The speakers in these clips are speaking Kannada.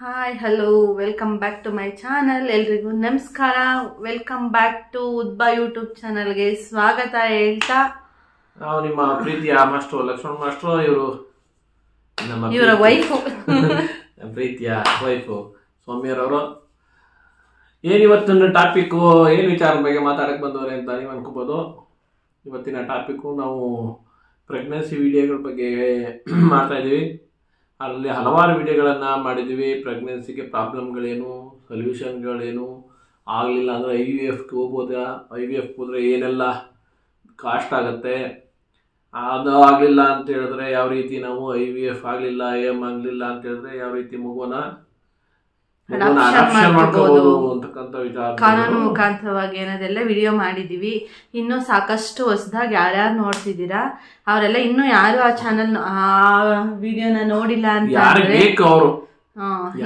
Hi hello welcome back to my channel. ಎಲ್ರಿಗೂ ನಮಸ್ಕಾರ. ವೆಲ್ಕಮ್ ಬ್ಯಾಕ್ ಟು ಉದ್ಬಾ ಯೂಟ್ಯೂಬ್ ಚಾನಲ್ಗೆ ಸ್ವಾಗತ ಹೇಳ್ತಾ ನಾವು ನಿಮ್ಮ ಪ್ರೀತಿಯ ಮಾಸ್ಟರ್ ಲಕ್ಷ್ಮಣ್ ಮಾಸ್ಟರ್, ಇವರ ವೈಫು ಪ್ರೀತಿಯ ವೈಫು ಸೌಮ್ಯರವರು. ಏನಿವತ್ತಿನ ಟಾಪಿಕ್ಕು, ಏನು ವಿಚಾರದ ಬಗ್ಗೆ ಮಾತಾಡಕ್ಕೆ ಬಂದವ್ರೆ ಅಂತ ನೀವು ಅನ್ಕೋಬೋದು. ಇವತ್ತಿನ ಟಾಪಿಕ್ಕು ನಾವು ಪ್ರೆಗ್ನೆನ್ಸಿ ವಿಡಿಯೋಗಳ ಬಗ್ಗೆ ಮಾಡ್ತಾ ಇದ್ದೀವಿ. ಅಲ್ಲಿ ಹಲವಾರು ವಿಡಿಯೋಗಳನ್ನು ಮಾಡಿದ್ದೀವಿ. ಪ್ರೆಗ್ನೆನ್ಸಿಗೆ ಪ್ರಾಬ್ಲಮ್ಗಳೇನು, ಸೊಲ್ಯೂಷನ್ಗಳೇನು, ಆಗಲಿಲ್ಲ ಅಂದರೆ IVFಗೆ ಹೋಗ್ಬೋದಾ, IVF ಹೋದರೆ ಏನೆಲ್ಲ ಕಾಸ್ಟ್ ಆಗುತ್ತೆ, ಅದು ಆಗಲಿಲ್ಲ ಅಂತ ಹೇಳಿದ್ರೆ ಯಾವ ರೀತಿ ನಾವು IVF ಆಗಲಿಲ್ಲ AM ಆಗಲಿಲ್ಲ ಅಂತ ಹೇಳಿದ್ರೆ ಯಾವ ರೀತಿ ಮಗುವನ್ನ ಅಡಾಪ್ಷನ್ ಮಾಡ್ಕೋಬಹುದು ಅಂತಕ್ಕಂಥ ವಿಚಾರ ಕಾನೂನು ಮುಖಾಂತರವಾಗಿ ಅನ್ನೋದೆಲ್ಲ ವಿಡಿಯೋ ಮಾಡಿದೀವಿ. ಇನ್ನೂ ಸಾಕಷ್ಟು ಹೊಸದಾಗಿ ಯಾರ್ಯಾರು ನೋಡ್ತಿದ್ದೀರಾ ಅವರೆಲ್ಲ ಇನ್ನೂ ಯಾರು ಆ ಚಾನಲ್ ಆ ವಿಡಿಯೋನ ನೋಡಿಲ್ಲ ಅಂತ ಯಾರಿಗೆ ಬೇಕು ಅವರು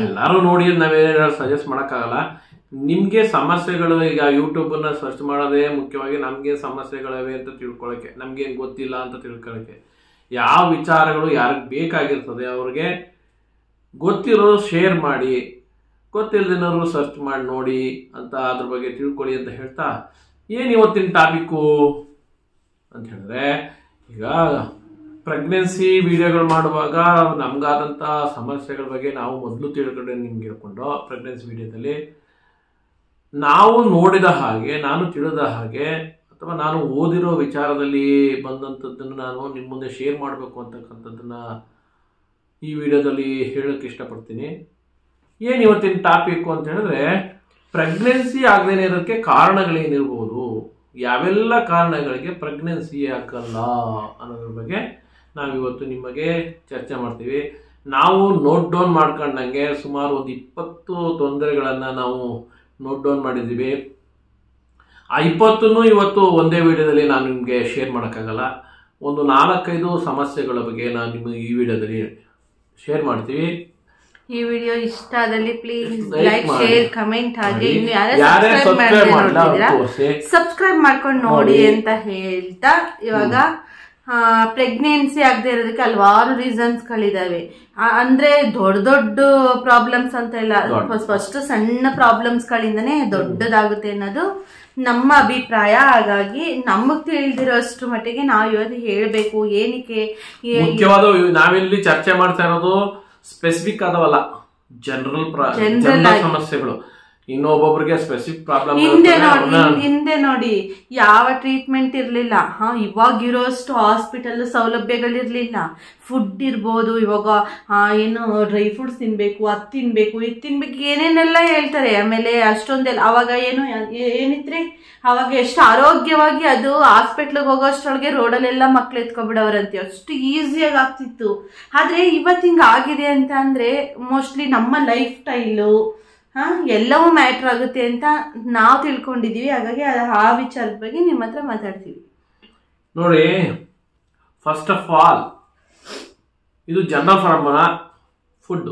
ಎಲ್ಲಾರು ನೋಡಿ ನಾವೇನ ಸಜೆಸ್ಟ್ ಮಾಡಕ್ಕಾಗಲ್ಲ. ನಿಮ್ಗೆ ಸಮಸ್ಯೆಗಳು, ಈಗ ಯೂಟ್ಯೂಬ್ ಅನ್ನ ಸರ್ಚ್ ಮಾಡೋದೇ ಮುಖ್ಯವಾಗಿ ನಮ್ಗೆ ಸಮಸ್ಯೆಗಳಿವೆ ಅಂತ ತಿಳ್ಕೊಳಕ್ಕೆ, ನಮ್ಗೆ ಗೊತ್ತಿಲ್ಲ ಅಂತ ತಿಳ್ಕೊಳಕ್ಕೆ. ಯಾವ ವಿಚಾರಗಳು ಯಾರಿಗೆ ಬೇಕಾಗಿರ್ತದೆ ಅವ್ರಿಗೆ ಗೊತ್ತಿರೋರು ಶೇರ್ ಮಾಡಿ, ಗೊತ್ತಿಲ್ಲದಿನವರು ಸರ್ಚ್ ಮಾಡಿ ನೋಡಿ ಅಂತ ಅದ್ರ ಬಗ್ಗೆ ತಿಳ್ಕೊಳ್ಳಿ ಅಂತ ಹೇಳ್ತಾ, ಏನು ಇವತ್ತಿನ ಟಾಪಿಕ್ಕು ಅಂತ ಹೇಳಿದ್ರೆ, ಈಗ ಪ್ರೆಗ್ನೆನ್ಸಿ ವಿಡಿಯೋಗಳು ಮಾಡುವಾಗ ನಮ್ಗಾದಂಥ ಸಮಸ್ಯೆಗಳ ಬಗ್ಗೆ ನಾವು ಮೊದಲು ತಿಳ್ಕೊಂಡೆ ನಿಮ್ಗೆ ಹೇಳ್ಕೊಂಡು, ಪ್ರೆಗ್ನೆನ್ಸಿ ವಿಡಿಯೋದಲ್ಲಿ ನಾವು ನೋಡಿದ ಹಾಗೆ, ನಾನು ತಿಳಿದ ಹಾಗೆ, ಅಥವಾ ನಾನು ಓದಿರೋ ವಿಚಾರದಲ್ಲಿ ಬಂದಂಥದ್ದನ್ನು ನಾನು ನಿಮ್ಮ ಮುಂದೆ ಶೇರ್ ಮಾಡಬೇಕು ಅಂತಕ್ಕಂಥದ್ದನ್ನು ಈ ವಿಡಿಯೋದಲ್ಲಿ ಹೇಳೋಕ್ಕೆ ಇಷ್ಟಪಡ್ತೀನಿ. ಏನು ಇವತ್ತಿನ ಟಾಪಿಕ್ಕು ಅಂತ ಹೇಳಿದ್ರೆ, ಪ್ರೆಗ್ನೆನ್ಸಿ ಆಗದೇನೆ ಇರೋದಕ್ಕೆ ಕಾರಣಗಳೇನಿರ್ಬೋದು, ಯಾವೆಲ್ಲ ಕಾರಣಗಳಿಗೆ ಪ್ರೆಗ್ನೆನ್ಸಿ ಆಗಲ್ಲ ಅನ್ನೋದ್ರ ಬಗ್ಗೆ ನಾವಿವತ್ತು ನಿಮಗೆ ಚರ್ಚೆ ಮಾಡ್ತೀವಿ. ನಾವು ನೋಟ್ ಡೌನ್ ಮಾಡ್ಕೊಂಡಂಗೆ ಸುಮಾರು ಒಂದು 20 ತೊಂದರೆಗಳನ್ನು ನಾವು ನೋಟ್ ಡೌನ್ ಮಾಡಿದ್ದೀವಿ. ಆ 20 ಇವತ್ತು ಒಂದೇ ವಿಡಿಯೋದಲ್ಲಿ ನಾನು ನಿಮಗೆ ಶೇರ್ ಮಾಡೋಕ್ಕಾಗಲ್ಲ. ಒಂದು 4-5 ಸಮಸ್ಯೆಗಳ ಬಗ್ಗೆ ನಾನು ನಿಮಗೆ ಈ ವಿಡಿಯೋದಲ್ಲಿ ಶೇರ್ ಮಾಡ್ತೀವಿ. ಈ ವಿಡಿಯೋ ಇಷ್ಟ ಆದಲ್ಲಿ ಪ್ಲೀಸ್ ಲೈಕ್, ಶೇರ್, ಕಮೆಂಟ್ ಹಾಗೆ ಇನ್ನು ಯಾರು ಸಬ್ಸ್ಕ್ರೈಬ್ ಮಾಡ್ಕೊಂಡು ನೋಡಿ ಅಂತ ಹೇಳ್ತಾ, ಇವಾಗ ಪ್ರೆಗ್ನೆನ್ಸಿ ಆಗದೆ ಇರೋದಕ್ಕೆ ಹಲವಾರು ರೀಸನ್ಸ್ ಗಳಿದಾವೆ. ಅಂದ್ರೆ ದೊಡ್ಡ ದೊಡ್ಡ ಪ್ರಾಬ್ಲಮ್ಸ್ ಅಂತ ಇಲ್ಲ, ಫಸ್ಟ್ ಸಣ್ಣ ಪ್ರಾಬ್ಲಮ್ಸ್ ಗಳಿಂದನೇ ದೊಡ್ಡದಾಗುತ್ತೆ ಅನ್ನೋದು ನಮ್ಮ ಅಭಿಪ್ರಾಯ. ಹಾಗಾಗಿ ನಮಗ್ ತಿಳಿದಿರೋಷ್ಟು ಮಟ್ಟಿಗೆ ನಾವು ಇವತ್ತು ಹೇಳ್ಬೇಕು. ಏನಕ್ಕೆ ಮುಖ್ಯವಾದ ನಾವಿಲ್ಲಿ ಚರ್ಚೆ ಮಾಡ್ತಾ ಇರೋದು ಸ್ಪೆಸಿಫಿಕ್ ಆದವಲ್ಲ, ಜನರಲ್ ಸಮಸ್ಯೆಗಳು. ಇನ್ನೊಬ್ಬೊಬ್ರಿಗೆ ಸ್ಪೆಸಿಫಿಕ್ ಪ್ರಾಬ್ಲಮ್. ಹಿಂದೆ ನೋಡಿ ಯಾವ ಟ್ರೀಟ್ಮೆಂಟ್ ಇರ್ಲಿಲ್ಲ. ಇವಾಗಿರೋಷ್ಟು ಹಾಸ್ಪಿಟಲ್ ಸೌಲಭ್ಯಗಳಿರ್ಲಿಲ್ಲ. ಫುಡ್ ಇರ್ಬೋದು, ಇವಾಗ ಏನು ಡ್ರೈ ಫ್ರೂಟ್ಸ್ ತಿನ್ಬೇಕು, ಅದ್ ತಿನ್ಬೇಕು, ಇದ್ ತಿನ್ಬೇಕು, ಏನೇನೆಲ್ಲ ಹೇಳ್ತಾರೆ. ಆಮೇಲೆ ಅಷ್ಟೊಂದೆಲ್ಲ ಅವಾಗ ಏನಿತ್ರಿ, ಅವಾಗ ಎಷ್ಟು ಆರೋಗ್ಯವಾಗಿ ಅದು ಹಾಸ್ಪಿಟ್ಲಿಗೆ ಹೋಗೋಷ್ಟೊಳಗೆ ರೋಡಲ್ಲೆಲ್ಲ ಮಕ್ಳು ಎತ್ಕೊಬಿಡವ್ರಂತೆ, ಅಷ್ಟು ಈಸಿಯಾಗಿ ಆಗ್ತಿತ್ತು. ಆದ್ರೆ ಇವತ್ತು ಹಿಂಗ ಆಗಿದೆ ಅಂತ ಅಂದ್ರೆ ಮೋಸ್ಟ್ಲಿ ನಮ್ಮ ಲೈಫ್ ಸ್ಟೈಲು ಎಲ್ಲವೂ ಮ್ಯಾಟ್ರ್ ಆಗುತ್ತೆ ಅಂತ ನಾವು ತಿಳ್ಕೊಂಡಿದೀವಿ. ಹಾಗಾಗಿ ಆ ವಿಚಾರದ ಬಗ್ಗೆ ನಿಮ್ಮ ಹತ್ರ ಮಾತಾಡ್ತೀವಿ. ನೋಡಿ, ಫಸ್ಟ್ ಆಫ್ ಆಲ್ ಇದು ಜನರಲ್ ಫಾರ್ಮುಲಾ ಫುಡ್.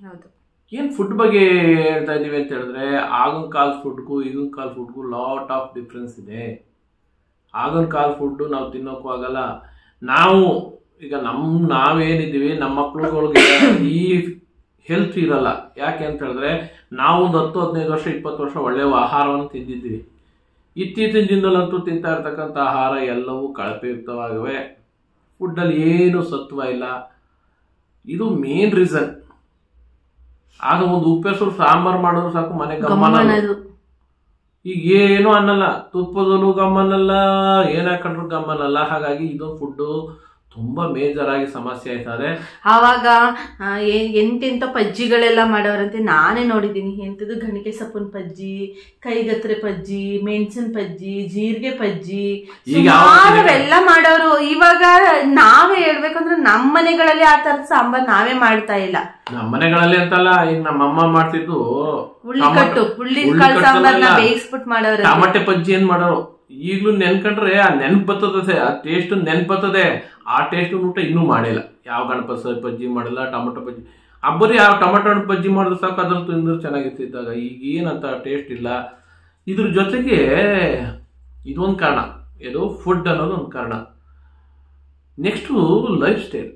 ಹೌದು. ಏನ್ ಫುಡ್ ಬಗ್ಗೆ ಹೇಳ್ತಾ ಇದೀವಿ ಅಂತ ಹೇಳಿದ್ರೆ, ಆಗಿನ ಕಾಲ ಫುಡ್ಗೂ ಈಗಿನ ಕಾಲ ಫುಡ್ಗೂ ಲಾಟ್ ಆಫ್ ಡಿಫ್ರೆನ್ಸ್ ಇದೆ. ಆಗಿನ ಕಾಲ ಫುಡ್ ನಾವು ತಿನ್ನೋಕ್ಕೂ ಆಗಲ್ಲ. ನಾವು ಈಗ ನಾವೇನಿದ್ದೀವಿ, ನಮ್ಮ ಮಕ್ಳುಗಳಿಗೆ ಈ ಹೆಲ್ತ್ ಇರಲ್ಲ. ಯಾಕೆ ಅಂತ ಹೇಳಿದ್ರೆ, ನಾವು ಒಂದು 10-15 ವರ್ಷ 20 ವರ್ಷ ಒಳ್ಳೆಯ ಆಹಾರವನ್ನು ತಿಂದಿದ್ದೀವಿ. ಇತ್ತೀಚಿನ ದಿನದಲ್ಲಂತೂ ತಿಂತಾ ಇರ್ತಕ್ಕಂಥ ಆಹಾರ ಎಲ್ಲವೂ ಕಳಪೆಯುಕ್ತವಾಗಿವೆ. ಫುಡ್ಡಲ್ಲಿ ಏನು ಸತ್ವ ಇಲ್ಲ. ಇದು ಮೇನ್ ರೀಸನ್. ಆಗ ಒಂದು ಉಪ್ಪೆಸರು ಸಾಂಬಾರು ಮಾಡೋದು ಸಾಕು, ಮನೆ ಗಮ್ಮನ. ಈಗ ಏನು ಅನ್ನಲ್ಲ, ತುಪ್ಪದಲ್ಲೂ ಗಮ್ಮನಲ್ಲ, ಏನ್ ಹಾಕೊಂಡ್ರು ಗಮ್ಮನಲ್ಲ. ಹಾಗಾಗಿ ಇದು ಫುಡ್ಡು ತುಂಬಾ ಮೇಜರ್ ಆಗಿ ಸಮಸ್ಯೆ ಆಯ್ತದೆ. ಆವಾಗ ಎಂತೆಂತ ಪಜ್ಜಿಗಳೆಲ್ಲ ಮಾಡೋರಂತೆ, ನಾನೇ ನೋಡಿದ್ದೀನಿ. ಎಂತದ್ದು ಗಣಿಕೆ ಸೊಪ್ಪಿನ ಪಜ್ಜಿ, ಕೈಗತ್ರೆ ಪಜ್ಜಿ, ಮೆಣಸಿನ ಪಜ್ಜಿ, ಜೀರಿಗೆ ಪಜ್ಜಿ, ಎಲ್ಲ ಮಾಡೋರು. ಇವಾಗ ನಾವೇ ಹೇಳ್ಬೇಕಂದ್ರೆ ನಮ್ಮ ಮನೆಗಳಲ್ಲಿ ಆ ತರದ ಸಾಂಬಾರ್ ನಾವೇ ಮಾಡ್ತಾ ಇಲ್ಲ. ನಮ್ಮ ಮನೆಗಳಲ್ಲಿ ಅಂತಲ್ಲ, ಈಗ ನಮ್ಮಮ್ಮ ಮಾಡ್ತಿದ್ದು ಹುಳ್ಳಿಕಾಳು ಸಾಂಬಾರ್ನ ಬೇಯಿಸ್ಬಿಟ್ಟು ಮಾಡೋರು. ಟಮಾಟೆ ಪಜ್ಜಿ ಏನ್ ಮಾಡೋರು, ಈಗ್ಲೂ ನೆನ್ಕೊಂಡ್ರೆ ಆ ನೆನ್ಪು ಬರ್ತದೆ, ಆ ಟೇಸ್ಟ್ ನೆನ್ಪು ಬರ್ತದೆ. ಆ ಟೇಸ್ಟ್ ಊಟ ಇನ್ನೂ ಮಾಡಿಲ್ಲ. ಯಾವ ಗಣಪತಿ ಬಜ್ಜಿ ಮಾಡಿಲ್ಲ, ಟೊಮೊಟೊ ಬಜ್ಜಿ. ಬರೀ ಯಾವ ಟೊಮೊಟೊ ಬಜ್ಜಿ ಮಾಡಿದ್ರೆ ಸಾಕು, ಅದ್ರಲ್ಲಿ ತಿಂದ್ರೆ ಚೆನ್ನಾಗಿರ್ತಿದ್ದಾಗ. ಈಗ ಏನಂತ ಟೇಸ್ಟ್ ಇಲ್ಲ. ಇದ್ರ ಜೊತೆಗೆ ಇದೊಂದು ಕಾರಣ, ಇದು ಫುಡ್ ಅನ್ನೋದು ಒಂದು ಕಾರಣ. Next life style.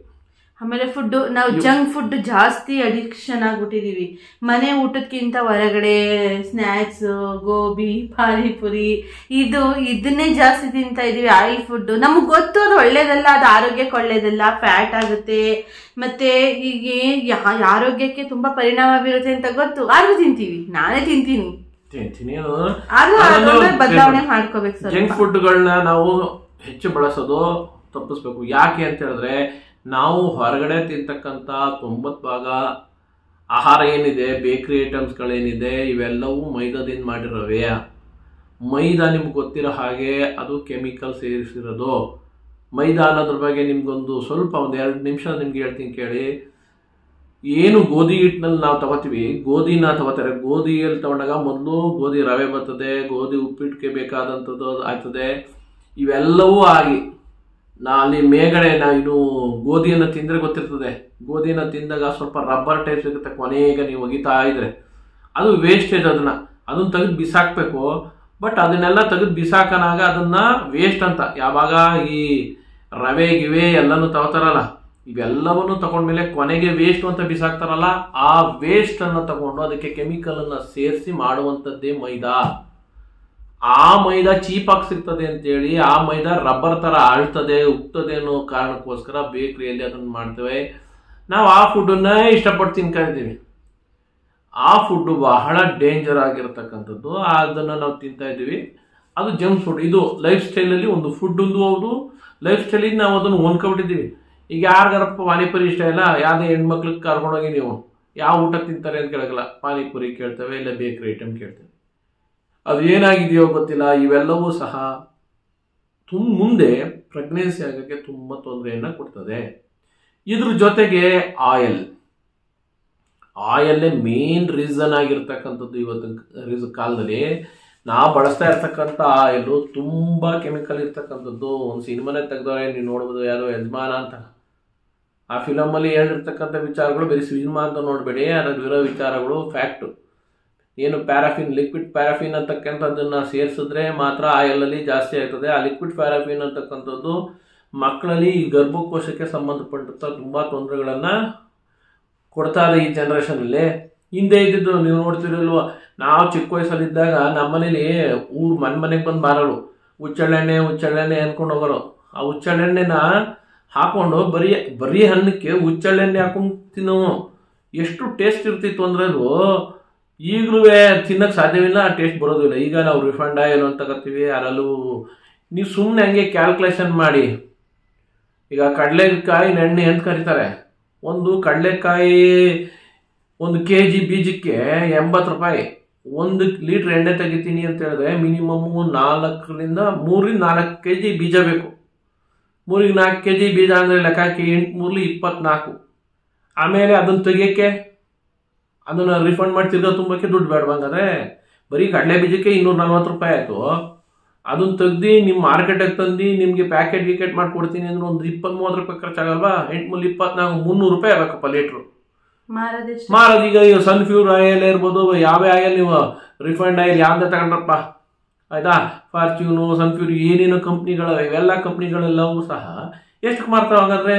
ಆಮೇಲೆ ಫುಡ್ ನಾವು ಜಂಕ್ ಫುಡ್ ಜಾಸ್ತಿ ಅಡಿಕ್ಷನ್ ಆಗ್ಬಿಟ್ಟಿದೀವಿ. ಮನೆ ಊಟಕ್ಕಿಂತ ಹೊರಗಡೆ ಸ್ನ್ಯಾಕ್ಸ್, ಗೋಬಿ, ಪಾನಿಪುರಿ ಇದನ್ನೇ ಜಾಸ್ತಿ ತಿಂತಾ ಇದೀವಿ. ಆಯಿಲ್ ಫುಡ್ ನಮ್ಗೆ ಗೊತ್ತು ಅದು ಒಳ್ಳೇದಲ್ಲ, ಅದು ಆರೋಗ್ಯಕ್ಕೆ ಒಳ್ಳೇದಲ್ಲ, ಫ್ಯಾಟ್ ಆಗುತ್ತೆ, ಮತ್ತೆ ಈಗ ಆರೋಗ್ಯಕ್ಕೆ ತುಂಬಾ ಪರಿಣಾಮ ಬೀರುತ್ತೆ ಅಂತ ಗೊತ್ತು, ಆದ್ರೂ ತಿಂತೀವಿ. ನಾನೇ ತಿಂತೀನಿ, ಬದಲಾವಣೆ ಮಾಡ್ಕೋಬೇಕು. ಜಂಕ್ ಫುಡ್ಗಳನ್ನ ನಾವು ಹೆಚ್ಚು ಬಳಸೋದು ತಪ್ಪಿಸ್ಬೇಕು. ಯಾಕೆ ಅಂತ ಹೇಳಿದ್ರೆ ನಾವು ಹೊರಗಡೆ ತಿಂತಕ್ಕಂಥ 90% ಆಹಾರ ಏನಿದೆ, ಬೇಕರಿ ಐಟಮ್ಸ್ಗಳೇನಿದೆ, ಇವೆಲ್ಲವೂ ಮೈದಾದಿಂದ ಮಾಡಿರೋವೆ. ಮೈದಾ ನಿಮ್ಗೆ ಗೊತ್ತಿರೋ ಹಾಗೆ ಅದು ಕೆಮಿಕಲ್ ಸೇರಿಸಿರೋದು. ಮೈದಾ ಅನ್ನೋದ್ರ ಬಗ್ಗೆ ನಿಮ್ಗೊಂದು ಸ್ವಲ್ಪ 1-2 ನಿಮಿಷ ನಿಮ್ಗೆ ಹೇಳ್ತೀನಿ ಕೇಳಿ. ಏನು ಗೋಧಿ ಹಿಟ್ಟಿನಲ್ಲಿ ನಾವು ತಗೋತೀವಿ, ಗೋಧಿನ ತಗೋತಾರೆ. ಗೋಧಿಯಲ್ಲಿ ತಗೊಂಡಾಗ ಮೊದಲು ಗೋಧಿ ರವೆ ಬರ್ತದೆ, ಗೋಧಿ ಉಪ್ಪಿಟ್ಟಿಗೆ ಬೇಕಾದಂಥದ್ದು ಆಗ್ತದೆ. ಇವೆಲ್ಲವೂ ಆಗಿ ಅಲ್ಲಿ ಮೇಗಡೆ ಇನ್ನು ಗೋಧಿಯನ್ನು ತಿಂದರೆ ಗೊತ್ತಿರ್ತದೆ. ಗೋಧಿನ ತಿಂದಾಗ ಸ್ವಲ್ಪ ರಬ್ಬರ್ ಟೈಪ್ ಸಿಗುತ್ತೆ, ಕೊನೆಗೆ ನೀವು ಒಗಿತಾ ಇದ್ರೆ ಅದು ವೇಸ್ಟೇಜ್. ಅದನ್ನ ತೆಗೆದು ಬಿಸಾಕಬೇಕು. ಬಟ್ ಅದನ್ನೆಲ್ಲ ತೆಗೆದು ಬಿಸಾಕನಾಗ ಅದನ್ನ ವೇಸ್ಟ್ ಅಂತ, ಯಾವಾಗ ಈ ರವೆ ಗಿವೆ ಎಲ್ಲನೂ ತಗೋತಾರಲ್ಲ, ಇವೆಲ್ಲವನ್ನು ತಗೊಂಡ್ಮೇಲೆ ಕೊನೆಗೆ ವೇಸ್ಟ್ ಅಂತ ಬಿಸಾಕ್ತಾರಲ್ಲ, ಆ ವೇಸ್ಟ್ ಅನ್ನು ತಗೊಂಡು ಅದಕ್ಕೆ ಕೆಮಿಕಲ್ ಅನ್ನ ಸೇರಿಸಿ ಮಾಡುವಂಥದ್ದೇ ಮೈದಾ. ಆ ಮೈದಾ ಚೀಪಾಗಿ ಸಿಗ್ತದೆ ಅಂತೇಳಿ ಆ ಮೈದಾ ರಬ್ಬರ್ ತರ ಆಳ್ತದೆ, ಉಗ್ತದೆ ಅನ್ನೋ ಕಾರಣಕ್ಕೋಸ್ಕರ ಬೇಕರಿಯಲ್ಲಿ ಅದನ್ನ ಮಾಡ್ತೇವೆ. ನಾವು ಆ ಫುಡ್ಡನ್ನ ಇಷ್ಟಪಟ್ಟು ತಿನ್ಕೊಂಡಿದ್ದೀವಿ. ಆ ಫುಡ್ ಬಹಳ ಡೇಂಜರ್ ಆಗಿರತಕ್ಕಂಥದ್ದು, ಅದನ್ನ ನಾವು ತಿಂತಾ ಇದ್ದೀವಿ. ಅದು ಜಂಕ್ ಫುಡ್. ಇದು ಲೈಫ್ ಸ್ಟೈಲಲ್ಲಿ ಒಂದು ಫುಡ್ ಒಂದು ಹೌದು, ಲೈಫ್ ಸ್ಟೈಲಿಗೆ ನಾವು ಅದನ್ನು ಹೊಂದ್ಕೊಬಿಟ್ಟಿದ್ದೀವಿ. ಈಗ ಯಾರಿಗಾರಪ್ಪ ಪಾನಿಪುರಿ ಇಷ್ಟ ಇಲ್ಲ, ಯಾವುದೇ ಹೆಣ್ಮಕ್ಳಿಗೆ ಕರ್ಕೊಂಡೋಗಿ ನೀವು ಯಾವ ಊಟ ತಿಂತಾರೆ ಅಂತ ಕೇಳಲ್ಲ, ಪಾನಿಪುರಿ ಕೇಳ್ತೇವೆ, ಇಲ್ಲ ಬೇಕರಿ ಐಟಮ್ ಕೇಳ್ತೇವೆ. ಅದು ಏನಾಗಿದೆಯೋ ಗೊತ್ತಿಲ್ಲ. ಇವೆಲ್ಲವೂ ಸಹ ಮುಂದೆ ಪ್ರೆಗ್ನೆನ್ಸಿ ಆಗೋಕ್ಕೆ ತುಂಬ ತೊಂದರೆಯನ್ನು ಕೊಡ್ತದೆ. ಇದ್ರ ಜೊತೆಗೆ ಆಯಲ್ಲೇ ಮೇನ್ ರೀಸನ್ ಆಗಿರ್ತಕ್ಕಂಥದ್ದು. ಇವತ್ತು ಕಾಲದಲ್ಲಿ ನಾವು ಬಳಸ್ತಾ ಇರ್ತಕ್ಕಂಥ ಆಯಿಲು ತುಂಬ ಕೆಮಿಕಲ್ ಇರ್ತಕ್ಕಂಥದ್ದು. ಒಂದು ಸಿನಿಮಾನೇ ತೆಗೆದವ್ರೆ ನೀವು ನೋಡ್ಬೋದು, ಯಾರೋ ಯಜಮಾನ ಅಂತ. ಆ ಫಿಲಮಲ್ಲಿ ಹೇಳಿರ್ತಕ್ಕಂಥ ವಿಚಾರಗಳು ಬರೀ ಸಿನಿಮಾ ಅಂತ ನೋಡಬೇಡಿ, ಅದರಲ್ಲಿರೋ ವಿಚಾರಗಳು ಫ್ಯಾಕ್ಟು. ಏನು ಪ್ಯಾರಾಫಿನ್, ಲಿಕ್ವಿಡ್ ಪ್ಯಾರಾಫಿನ್ ಅಂತಕ್ಕಂಥದ್ದನ್ನು ಸೇರಿಸಿದ್ರೆ ಮಾತ್ರ ಆಯಿಲಲ್ಲಿ ಜಾಸ್ತಿ ಆಗ್ತದೆ. ಆ ಲಿಕ್ವಿಡ್ ಪ್ಯಾರಾಫಿನ್ ಅಂತಕ್ಕಂಥದ್ದು ಮಕ್ಕಳಲ್ಲಿ ಈ ಗರ್ಭಕೋಶಕ್ಕೆ ಸಂಬಂಧಪಟ್ಟಂಥ ತುಂಬ ತೊಂದರೆಗಳನ್ನು ಕೊಡ್ತಾ ಇದೆ ಈ ಜನ್ರೇಷನಲ್ಲಿ. ಹಿಂದೆ ಇದ್ದಿದ್ದು ನೀವು ನೋಡ್ತಿರಲ್ವ, ನಾವು ಚಿಕ್ಕ ವಯಸ್ಸಲ್ಲಿದ್ದಾಗ ನಮ್ಮನೇಲಿ ಮನೆಗೆ ಬಂದು ಮಾರೋರು ಹುಚ್ಚೆಳ್ಳೆಣ್ಣೆ ಅನ್ಕೊಂಡು ಹೋಗೋರು. ಆ ಹುಚ್ಚೆಳ್ಳೆಣ್ಣೆನ ಹಾಕೊಂಡು ಬರೀ ಅನ್ನಕ್ಕೆ ಹುಚ್ಚೆಳ್ಳೆಣ್ಣೆ ಹಾಕೊಂಡು ತಿನ್ನೋವು. ಎಷ್ಟು ಟೇಸ್ಟ್ ಇರ್ತಿತ್ತು ಅಂದ್ರೆ ಅದು ಈಗಲೂ ತಿನ್ನಕ್ಕೆ ಸಾಧ್ಯವಿಲ್ಲ, ಆ ಟೇಸ್ಟ್ ಬರೋದಿಲ್ಲ. ಈಗ ನಾವು ರಿಫೈಂಡ್ ಆಯಿಲ್ ಅಂತ ತಗೋತೀವಿ. ಅದರಲ್ಲೂ ನೀವು ಸುಮ್ಮನೆ ಹಂಗೆ ಕ್ಯಾಲ್ಕುಲೇಷನ್ ಮಾಡಿ. ಈಗ ಕಡಲೆಕಾಯಿ ಎಣ್ಣೆ ಅಂತ ಕರೀತಾರೆ. ಒಂದು ಕಡಲೆಕಾಯಿ 1 kg ಬೀಜಕ್ಕೆ 80 ರೂಪಾಯಿ. 1 ಲೀಟ್ರ್ ಎಣ್ಣೆ ತೆಗಿತೀನಿ ಅಂತ ಹೇಳಿದ್ರೆ ಮಿನಿಮಮ್ 3-4 kg ಬೀಜ ಬೇಕು. 3-4 kg ಬೀಜ ಅಂದರೆ ಲೆಕ್ಕ ಹಾಕಿ 8-3-24. ಆಮೇಲೆ ಅದನ್ನು ತೆಗಿಯೋಕ್ಕೆ, ಅದನ್ನು ರಿಫಂಡ್ ಮಾಡಿ ತಿರ್ಗಾ ತುಂಬಕ್ಕೆ ದುಡ್ಡು ಬೇಡವಂಗಾದ್ರೆ ಬರೀ ಕಡಲೆ ಬೀಜಕ್ಕೆ 240 ರೂಪಾಯಿ ಆಯಿತು. ಅದನ್ನು ತೆಗ್ದು ನಿಮ್ಮ ಮಾರ್ಕೆಟಿಗೆ ತಂದು ನಿಮಗೆ ಪ್ಯಾಕೆಟ್ ಮಾಡಿಕೊಡ್ತೀನಿ ಅಂದ್ರೆ ಒಂದು 20-30 ರೂಪಾಯಿ ಖರ್ಚಾಗಲ್ವಾ? 8-24 300 ರೂಪಾಯಿ ಆಗಬೇಕಪ್ಪ ಲೀಟ್ರು ಮಾರೋದು. ಈಗ ಸನ್ಫ್ಯೂರ್ ಆಯಿಲ್ ಇರ್ಬೋದು, ಯಾವ ಆಯಿಲ್ ನೀವು ರಿಫೈಂಡ್ ಆಯಿಲ್ ಯಾವ್ದೇ ತಗೊಂಡ್ರಪ್ಪ ಆಯ್ತಾ, ಫಾರ್ಚ್ಯೂನು, ಸನ್ಫ್ಯೂರ್, ಏನೇನೋ ಕಂಪ್ನಿಗಳು, ಇವೆಲ್ಲ ಕಂಪ್ನಿಗಳೆಲ್ಲವೂ ಸಹ ಎಷ್ಟಕ್ಕೆ ಮಾರ್ತಾವೆ ಹಾಗಾದ್ರೆ?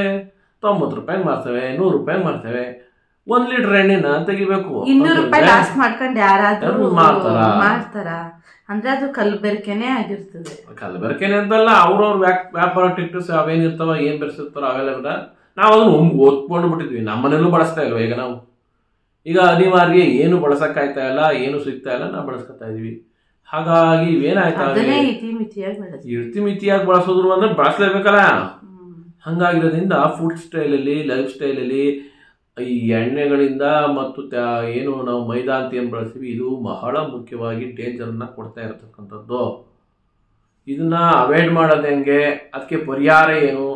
90 ರೂಪಾಯಿಗೆ ಮಾರ್ತವೆ, 100 ರೂಪಾಯಿಗೆ ಮಾರ್ತವೆ. 1 ಲೀಟರ್ ಎಣ್ಣೆನ ತೆಗಿಬೇಕು 200 ರೂಪಾಯಿ ಲಾಸ್ಟ್ ಮಾಡ್ಕೊಂಡು ಯಾರಾದ್ರೂ ಮಾಡ್ತಾರ ಅಂದ್ರೆ ಅದು ಕಲಬೆರಕೆನೇ ಆಗಿರ್ತದೆ. ಕಲಬೆರಕೆನೆ ಅಂತಲ್ಲ, ಅವ್ರವ್ರ ವ್ಯಾಪಾರ ಟೆಕ್ಟಿಕ್ಸ್ ಅವೇನಿರ್ತಾವ, ಏನ್ ಬೆರೆಸಿರ್ತಾರ ಅವೆಲ್ಲ ನಾವು ಅದನ್ನ ಓದ್ಕೊಂಡು ಬಿಟ್ಟಿದ್ವಿ. ನಮ್ಮನೇಲೂ ಬಳಸ್ತಾ ಇಲ್ವ ಈಗ ನಾವು. ಈಗ ಅನಿವಾರ್ಯ ಏನು ಬಳಸಕ್ಕಾಯ್ತಾ ಇಲ್ಲ, ಏನು ಸಿಗ್ತಾ ಇಲ್ಲ, ನಾವು ಬಳಸ್ಕೊತಾ ಇದೀವಿ. ಹಾಗಾಗಿ ಇವೇನಾಯ್ತಾ, ಇರ್ತಿಮಿತಿಯಾಗಿ ಬಳಸೋದ್ರು ಅಂದ್ರೆ ಬಳಸಲೇಬೇಕಲ್ಲ. ಹಂಗಾಗಿರೋದ್ರಿಂದ ಫುಡ್ ಸ್ಟೈಲಲ್ಲಿ, ಲೈಫ್ ಸ್ಟೈಲಲ್ಲಿ ಈ ಎಣ್ಣೆಗಳಿಂದ ಮತ್ತು ಏನು ನಾವು ಮೈದಾ ಅಂತ ಏನು ಬಳಸ್ತೀವಿ, ಇದು ಬಹಳ ಮುಖ್ಯವಾಗಿ ಡೇಂಜರ್ನ ಕೊಡ್ತಾ ಇರತಕ್ಕಂಥದ್ದು. ಇದನ್ನ ಅವಾಯ್ಡ್ ಮಾಡೋದು ಹೆಂಗೆ, ಅದಕ್ಕೆ ಪರಿಹಾರ ಏನು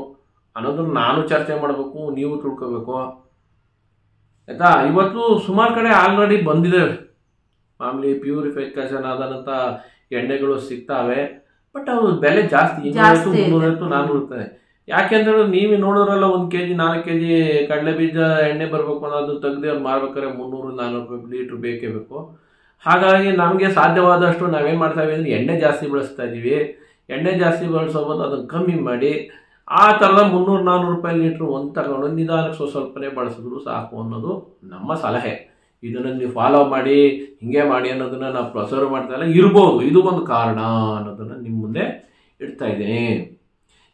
ಅನ್ನೋದನ್ನ ನಾನು ಚರ್ಚೆ ಮಾಡಬೇಕು, ನೀವು ತಿಳ್ಕೋಬೇಕು ಆಯ್ತಾ. ಇವತ್ತು ಸುಮಾರು ಕಡೆ ಆಲ್ರೆಡಿ ಬಂದಿದ್ದಾವೆ ಮಾಮೂಲಿ ಪ್ಯೂರಿಫಿಕೇಶನ್ ಆದಂಥ ಎಣ್ಣೆಗಳು ಸಿಗ್ತಾವೆ. ಬಟ್ ಅವು ಬೆಲೆ ಜಾಸ್ತಿ, 250-300-400 ರೂಪಾಯಿ. ಯಾಕೆಂದ್ರೆ ನೀವು ನೋಡಿದ್ರಲ್ಲ, 1 kg 4 kg ಕಡಲೆ ಬೀಜ ಎಣ್ಣೆ ಬರಬೇಕು ಅನ್ನೋದು ತೆಗ್ದು ಅವ್ರು ಮಾರ್ಬೇಕಾದ್ರೆ 300-400 ರೂಪಾಯಿ ಲೀಟ್ರ್ ಬೇಕೇ ಬೇಕು. ಹಾಗಾಗಿ ನಮಗೆ ಸಾಧ್ಯವಾದಷ್ಟು ನಾವೇನು ಮಾಡ್ತಾ ಇದ್ದೀವಿ ಅಂದರೆ ಎಣ್ಣೆ ಜಾಸ್ತಿ ಬಳಸ್ತಾ ಇದ್ದೀವಿ. ಎಣ್ಣೆ ಜಾಸ್ತಿ ಬಳಸೋಬೋದು, ಅದನ್ನು ಕಮ್ಮಿ ಮಾಡಿ ಆ ಥರದ 300-400 ರೂಪಾಯಿ ಲೀಟ್ರ್ ಒಂದು ತಗೊಂಡು ನಿಧಾನಕ್ಕೆ ಸ್ವಲ್ಪನೇ ಬಳಸಿದ್ರು ಸಾಕು ಅನ್ನೋದು ನಮ್ಮ ಸಲಹೆ. ಇದನ್ನು ನೀವು ಫಾಲೋ ಮಾಡಿ ಹಿಂಗೆ ಮಾಡಿ ಅನ್ನೋದನ್ನ ನಾವು ಪ್ರಸಾರ ಮಾಡ್ತಾ ಇಲ್ಲ, ಇರ್ಬೋದು ಇದು ಒಂದು ಕಾರಣ ಅನ್ನೋದನ್ನ ನಿಮ್ಮ ಮುಂದೆ ಇಡ್ತಾ ಇದ್ದೀನಿ.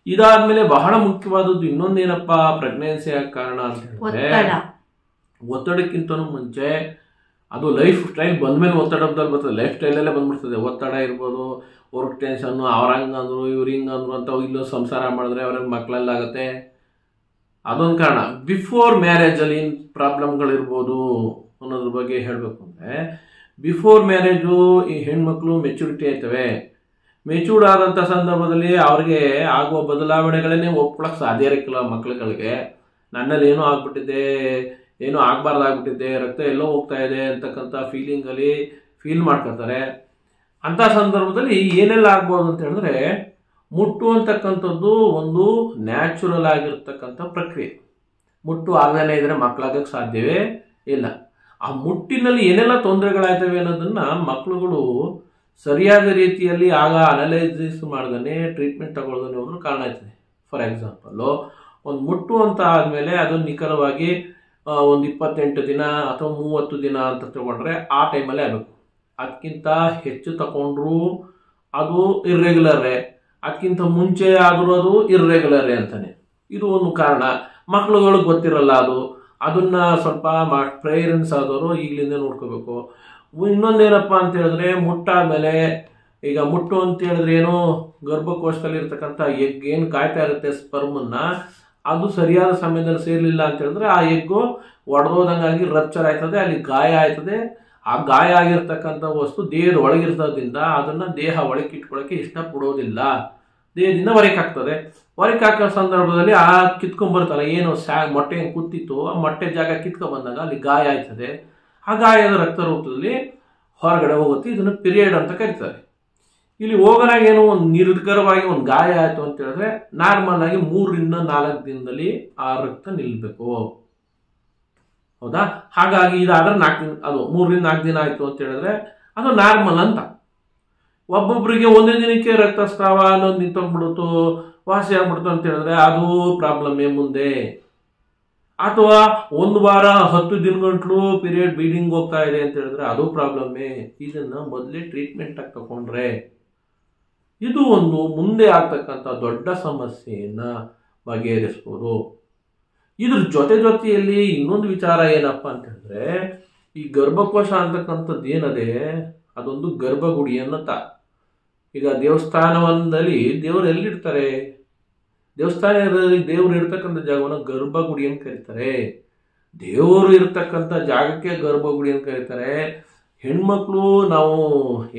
ಇದಾದ್ಮೇಲೆ ಬಹಳ ಮುಖ್ಯವಾದದ್ದು ಇನ್ನೊಂದೇನಪ್ಪ ಪ್ರೆಗ್ನೆನ್ಸಿ ಆಗ ಕಾರಣ ಅಂತ ಹೇಳಿದ್ರೆ ಒತ್ತಡಕ್ಕಿಂತನೂ ಮುಂಚೆ ಅದು ಲೈಫ್ ಸ್ಟೈಲ್ ಬಂದ್ಮೇಲೆ ಒತ್ತಡದಲ್ಲಿ ಬರ್ತದೆ. ಲೈಫ್ ಸ್ಟೈಲಲ್ಲೇ ಬಂದ್ಬಿಡ್ತದೆ. ಒತ್ತಡ ಇರ್ಬೋದು, ವರ್ಕ್ ಟೆನ್ಷನ್ನು, ಅವ್ರ ಹಂಗಂದ್ರು ಇವ್ರು ಹಿಂಗಂದ್ರು ಅಂತ ಇಲ್ಲೋ ಸಂಸಾರ ಮಾಡಿದ್ರೆ ಅವ್ರಿಗೆ ಮಕ್ಕಳಲ್ಲಾಗತ್ತೆ, ಅದೊಂದು ಕಾರಣ. ಬಿಫೋರ್ ಮ್ಯಾರೇಜಲ್ಲಿ ಪ್ರಾಬ್ಲಮ್ಗಳಿರ್ಬೋದು ಅನ್ನೋದ್ರ ಬಗ್ಗೆ ಹೇಳಬೇಕು ಅಂದರೆ, ಬಿಫೋರ್ ಮ್ಯಾರೇಜು ಈ ಹೆಣ್ಮಕ್ಳು ಮೆಚುರಿಟಿ ಆಯ್ತವೆ. ಮೆಚೂರ್ಡ್ ಆದಂಥ ಸಂದರ್ಭದಲ್ಲಿ ಅವ್ರಿಗೆ ಆಗುವ ಬದಲಾವಣೆಗಳನ್ನೇ ಒಪ್ಕೊಳಕ್ಕೆ ಸಾಧ್ಯ ಇರಕ್ಕಿಲ್ಲ. ಮಕ್ಳುಗಳಿಗೆ ನನ್ನಲ್ಲಿ ಏನೋ ಆಗ್ಬಿಟ್ಟಿದೆ, ಏನೋ ಆಗಬಾರ್ದಾಗ್ಬಿಟ್ಟಿದೆ, ರಕ್ತ ಎಲ್ಲೋ ಹೋಗ್ತಾ ಇದೆ ಅಂತಕ್ಕಂಥ ಫೀಲಿಂಗಲ್ಲಿ ಫೀಲ್ ಮಾಡ್ಕೊತಾರೆ. ಅಂಥ ಸಂದರ್ಭದಲ್ಲಿ ಏನೆಲ್ಲ ಆಗ್ಬೋದು ಅಂತ ಹೇಳಿದ್ರೆ, ಮುಟ್ಟು ಅಂತಕ್ಕಂಥದ್ದು ಒಂದು ನ್ಯಾಚುರಲ್ ಆಗಿರ್ತಕ್ಕಂಥ ಪ್ರಕ್ರಿಯೆ. ಮುಟ್ಟು ಆಗದೇ ಇದ್ರೆ ಮಕ್ಕಳಾಗಕ್ಕೆ ಸಾಧ್ಯವೇ ಇಲ್ಲ. ಆ ಮುಟ್ಟಿನಲ್ಲಿ ಏನೆಲ್ಲ ತೊಂದರೆಗಳಾಯ್ತವೆ ಅನ್ನೋದನ್ನ ಮಕ್ಕಳುಗಳು ಸರಿಯಾದ ರೀತಿಯಲ್ಲಿ ಆಗ ಅನಲೈಸಿಸ್ ಮಾಡ್ದೇ ಟ್ರೀಟ್ಮೆಂಟ್ ತಗೊಳ್ದೇ ಹೋದ್ರೂ ಕಾರಣ ಆಯ್ತದೆ. ಫಾರ್ ಎಕ್ಸಾಂಪಲ್ಲು, ಒಂದು ಮುಟ್ಟು ಅಂತ ಆದಮೇಲೆ ಅದನ್ನು ನಿಖರವಾಗಿ ಒಂದು 28 ದಿನ ಅಥವಾ 30 ದಿನ ಅಂತ ತಗೊಂಡ್ರೆ ಆ ಟೈಮಲ್ಲೇ ಆಗಬೇಕು. ಅದಕ್ಕಿಂತ ಹೆಚ್ಚು ತಗೊಂಡ್ರು ಅದು ಇರ್ರೆಗ್ಯುಲರೇ, ಅದಕ್ಕಿಂತ ಮುಂಚೆ ಆದರೂ ಅದು ಇರ್ರೆಗ್ಯುಲರೇ ಅಂತಾನೆ. ಇದು ಒಂದು ಕಾರಣ. ಮಕ್ಳುಗಳಿಗೆ ಗೊತ್ತಿರಲ್ಲ ಅದನ್ನ ಸ್ವಲ್ಪ ಪೇರೆಂಟ್ಸ್ ಆದವರು ಈಗಲಿಂದ ನೋಡ್ಕೋಬೇಕು. ಇನ್ನೊಂದೇನಪ್ಪ ಅಂತ ಹೇಳಿದ್ರೆ, ಮುಟ್ಟಾದ್ಮೇಲೆ ಈಗ ಮುಟ್ಟು ಅಂತ ಹೇಳಿದ್ರೆ ಏನು, ಗರ್ಭಕೋಶದಲ್ಲಿ ಇರ್ತಕ್ಕಂಥ ಎಗ್ ಏನು ಕಾಯ್ತಾ ಇರುತ್ತೆ ಸ್ಪರ್ಮನ್ನ, ಅದು ಸರಿಯಾದ ಸಮಯದಲ್ಲಿ ಸೇರಲಿಲ್ಲ ಅಂತ ಹೇಳಿದ್ರೆ ಆ ಎಗ್ಗು ಒಡೆದೋದಂಗಾಗಿ ರಪ್ಚರ್ ಆಯ್ತದೆ, ಅಲ್ಲಿ ಗಾಯ ಆಯ್ತದೆ. ಆ ಗಾಯ ಆಗಿರ್ತಕ್ಕಂಥ ವಸ್ತು ದೇಹದ ಒಳಗಿರ್ತದ್ರಿಂದ ಅದನ್ನ ದೇಹ ಒಳಗೆ ಇಟ್ಕೊಳ್ಳೋಕೆ ಇಷ್ಟಪಡೋದಿಲ್ಲ, ದೇಹದಿಂದ ಹೊರಗೆ ಹಾಕ್ತದೆ. ಹೊರಗೆ ಹಾಕೋ ಸಂದರ್ಭದಲ್ಲಿ ಆ ಕಿತ್ಕೊಂಡ್ಬರ್ತಾನೆ ಏನು ಮೊಟ್ಟೆ ಕೂತಿತ್ತು, ಆ ಮೊಟ್ಟೆ ಜಾಗ ಕಿತ್ಕೊಂಡ್ಬಂದಾಗ ಅಲ್ಲಿ ಗಾಯ ಆಯ್ತದೆ. ಆ ಗಾಯದ ರಕ್ತ ರೂಪದಲ್ಲಿ ಹೊರಗಡೆ ಹೋಗುತ್ತೆ. ಇದನ್ನು ಪಿರಿಯಡ್ ಅಂತ ಕರೀತಾರೆ. ಇಲ್ಲಿ ಹೋಗೋನಾಗ ಏನು ಒಂದು ನಿರ್ಗರವಾಗಿ ಒಂದು ಗಾಯ ಆಯಿತು ಅಂತ ಹೇಳಿದ್ರೆ ನಾರ್ಮಲ್ ಆಗಿ 3-4 ದಿನದಲ್ಲಿ ಆ ರಕ್ತ ನಿಲ್ಲಬೇಕು. ಹೌದಾ? ಹಾಗಾಗಿ ಇದಾದ್ರೆ 4 ದಿನ, ಅದು 3-4 ದಿನ ಆಯಿತು ಅಂತ ಹೇಳಿದ್ರೆ ಅದು ನಾರ್ಮಲ್ ಅಂತ. ಒಬ್ಬೊಬ್ಬರಿಗೆ ಒಂದೇ ದಿನಕ್ಕೆ ರಕ್ತಸ್ರಾವ ಅನ್ನೋದು ನಿಂತೋಗ್ಬಿಡುತ್ತೋ, ವಾಸಿ ಆಗ್ಬಿಡ್ತು ಅಂತ ಹೇಳಿದ್ರೆ ಅದು ಪ್ರಾಬ್ಲಮ್ಮೇ ಮುಂದೆ. ಅಥವಾ 1 ವಾರ 10 ದಿನಗಂಟ್ಲು ಪೀರಿಯಡ್ ಬ್ಲೀಡಿಂಗ್ ಹೋಗ್ತಾ ಇದೆ ಅಂತ ಹೇಳಿದ್ರೆ ಅದು ಪ್ರಾಬ್ಲಮ್ಮೇ. ಇದನ್ನ ಮೊದಲೇ ಟ್ರೀಟ್ಮೆಂಟ್ ಆಗಿ ತಗೊಂಡ್ರೆ ಇದು ಒಂದು ಮುಂದೆ ಆಗ್ತಕ್ಕಂಥ ದೊಡ್ಡ ಸಮಸ್ಯೆಯನ್ನ ಬಗೆಹರಿಸ್ಬೋದು. ಇದ್ರ ಜೊತೆಯಲ್ಲಿ ಇನ್ನೊಂದು ವಿಚಾರ ಏನಪ್ಪ ಅಂತ ಹೇಳಿದ್ರೆ, ಈ ಗರ್ಭಕೋಶ ಅಂತಕ್ಕಂಥದ್ದು ಏನದೆ ಅದೊಂದು ಗರ್ಭಗುಡಿ ಅನ್ನತ್ತ. ಈಗ ದೇವಸ್ಥಾನದಲ್ಲಿ ದೇವರು ಎಲ್ಲಿರ್ತಾರೆ? ದೇವಸ್ಥಾನದಲ್ಲಿ ದೇವರು ಇರ್ತಕ್ಕಂಥ ಜಾಗವನ್ನು ಗರ್ಭಗುಡಿ ಅಂತ ಕರೀತಾರೆ. ದೇವರು ಇರ್ತಕ್ಕಂಥ ಜಾಗಕ್ಕೆ ಗರ್ಭಗುಡಿ ಅಂತ ಕರೀತಾರೆ. ಹೆಣ್ಮಕ್ಳು ನಾವು